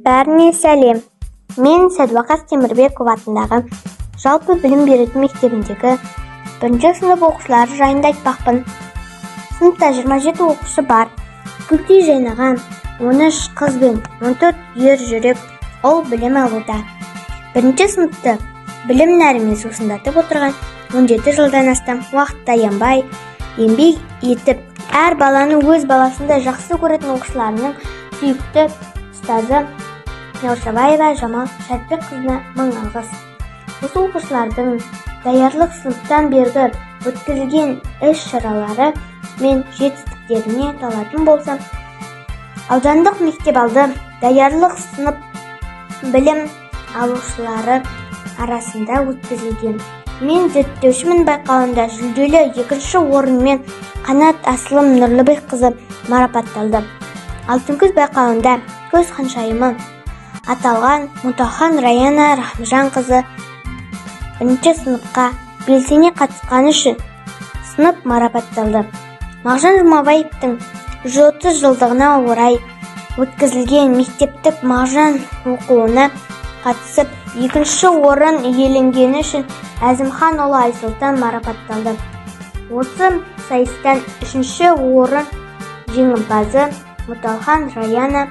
Бәріне сәлем. Мен Сәдуақас Темірбеков атындағы жалпы білім беретін мектебіндегі 1-ші сынып оқушылары жайында айтпақпын. Сыныпта 27 оқушы бар. Күлтей жайнаған 13 қыз бен 14 ер жүрек ол білім алуда. 1-ші сыныпты білім нәрімен сусындатып отырған 17 жылдан астам уақыт аянбай еңбек етіп, әр баланы өз баласында жақсы көретін оқушыларының сүйікті ұстазы Наушабаева Жамал Шәріпбек қызына мың алғыс. Осы оқушылардың даярлық сыныптан бергі өткізілген іс-шаралары мен жетістіктеріне талатын болсам, аудандық мектеп алды даярлық сынып білім алушылары арасында өткізілген мен зерттеушімін байқауында жүлделі 2-ші орынмен Қанат Асылым Нұрлыбек қызы марапатталды. Алтын көз байқауында көз ханшайымы аталған Мұтахан Раяна Рахымжан қызы 1-ші сыныпқа белсене қатысқаны үшін сынып марапатталды. Мағжан Жұмабаевтың 130 жылдығына орай өткізілген мектептік Мағжан оқуына қатысып 2-ші орын иеленгені үшін Әзімханұлы Айсұлтан марапатталды. Осы сайыстан 3-ші орын жеңімпазы Мұтахан Раяна.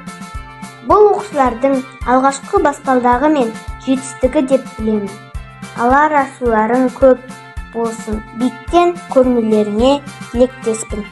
Бұл оқушылардың алғашқы баспалдағы мен жетістігі деп білемін. Алар асуларың көп болсын. Биіктен көрмелеріне тілектеспін.